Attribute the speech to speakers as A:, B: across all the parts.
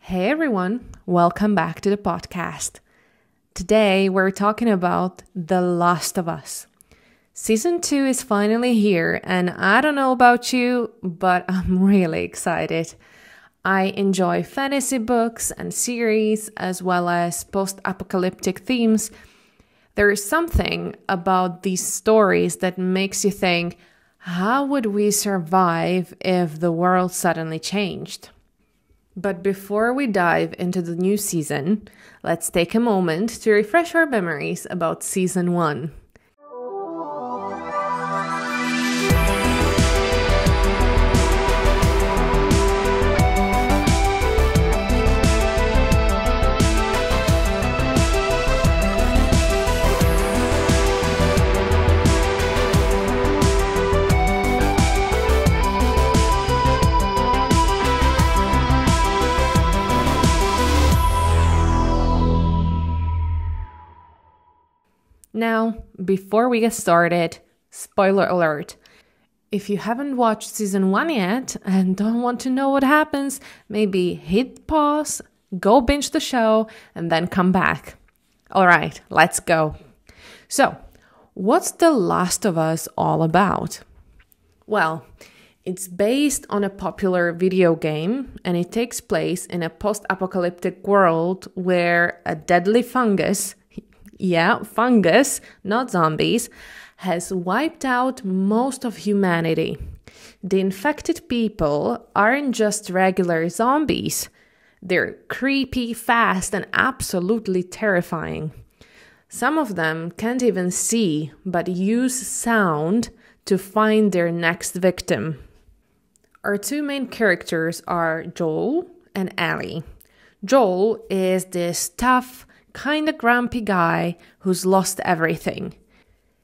A: Hey everyone, welcome back to the podcast. Today we're talking about The Last of Us. Season 2 is finally here, and I don't know about you, but I'm really excited. I enjoy fantasy books and series as well as post-apocalyptic themes. There is something about these stories that makes you think, how would we survive if the world suddenly changed? But before we dive into the new season, let's take a moment to refresh our memories about Season 1. Now, before we get started, spoiler alert. If you haven't watched Season 1 yet and don't want to know what happens, maybe hit pause, go binge the show, and then come back. Alright, let's go. So, what's The Last of Us all about? Well, it's based on a popular video game, and it takes place in a post-apocalyptic world where a deadly fungus, not zombies, has wiped out most of humanity. The infected people aren't just regular zombies. They're creepy, fast, and absolutely terrifying. Some of them can't even see, but use sound to find their next victim. Our two main characters are Joel and Ellie. Joel is this tough, kind of grumpy guy who's lost everything.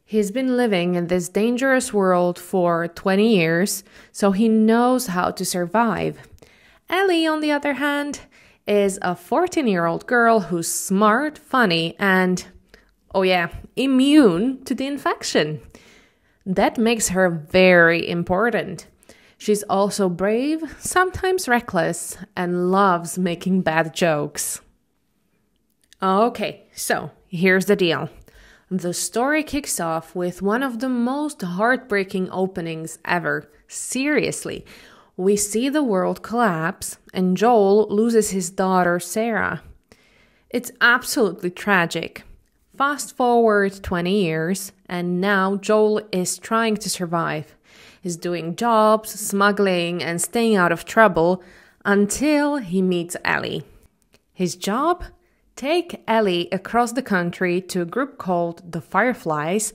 A: He's been living in this dangerous world for 20 years, so he knows how to survive. Ellie, on the other hand, is a 14-year-old girl who's smart, funny, and, immune to the infection. That makes her very important. She's also brave, sometimes reckless, and loves making bad jokes. Okay, so here's the deal. The story kicks off with one of the most heartbreaking openings ever. Seriously, we see the world collapse and Joel loses his daughter Sarah. It's absolutely tragic. Fast forward 20 years and now Joel is trying to survive. He's doing jobs, smuggling, and staying out of trouble until he meets Ellie. His job? Take Ellie across the country to a group called the Fireflies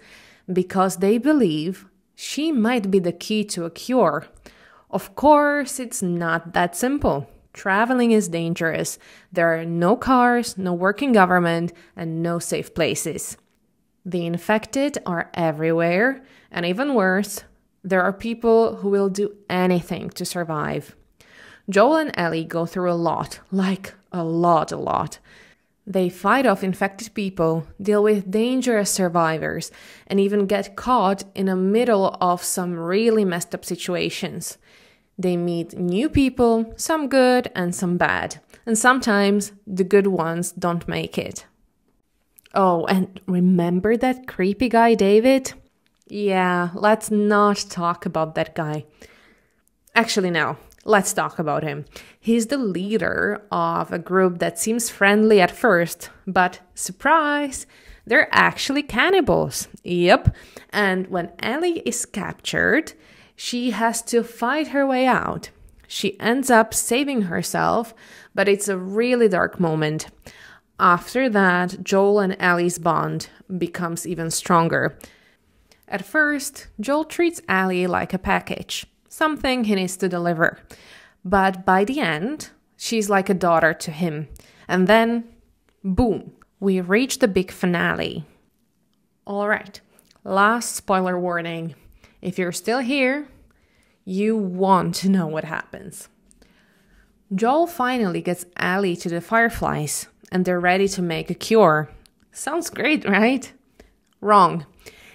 A: because they believe she might be the key to a cure. Of course, it's not that simple. Traveling is dangerous. There are no cars, no working government, and no safe places. The infected are everywhere, and even worse, there are people who will do anything to survive. Joel and Ellie go through a lot. They fight off infected people, deal with dangerous survivors, and even get caught in the middle of some really messed up situations. They meet new people, some good and some bad, and sometimes the good ones don't make it. Oh, and remember that creepy guy David? Yeah, let's not talk about that guy. Actually, no. Let's talk about him. He's the leader of a group that seems friendly at first, but surprise, they're actually cannibals. Yep. And when Ellie is captured, she has to fight her way out. She ends up saving herself, but it's a really dark moment. After that, Joel and Ellie's bond becomes even stronger. At first, Joel treats Ellie like a package. Something he needs to deliver. But by the end, she's like a daughter to him. And then, boom, we reach the big finale. Alright, last spoiler warning. If you're still here, you want to know what happens. Joel finally gets Ellie to the Fireflies, and they're ready to make a cure. Sounds great, right? Wrong.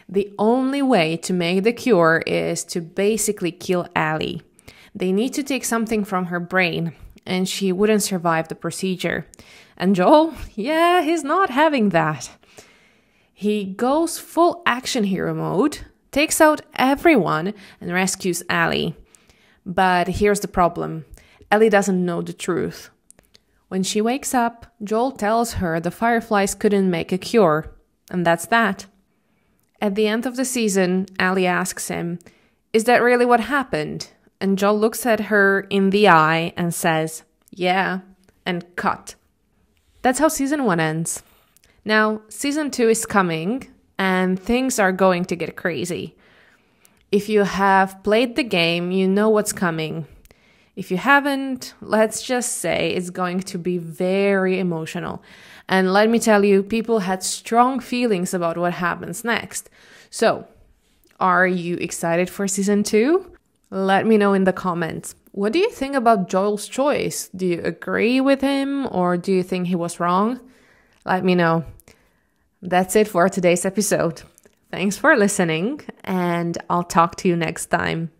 A: The only way to make the cure is to basically kill Ellie. They need to take something from her brain, and she wouldn't survive the procedure. And Joel, yeah, he's not having that. He goes full action hero mode, takes out everyone, and rescues Ellie. But here's the problem. Ellie doesn't know the truth. When she wakes up, Joel tells her the fireflies couldn't make a cure. And that's that. At the end of the season, Ellie asks him, "Is that really what happened?" And Joel looks at her in the eye and says, "Yeah," and cut. That's how season 1 ends. Now, season 2 is coming, and things are going to get crazy. If you have played the game, you know what's coming. If you haven't, let's just say it's going to be very emotional. And let me tell you, people had strong feelings about what happens next. So, are you excited for season 2? Let me know in the comments. What do you think about Joel's choice? Do you agree with him, or do you think he was wrong? Let me know. That's it for today's episode. Thanks for listening, and I'll talk to you next time.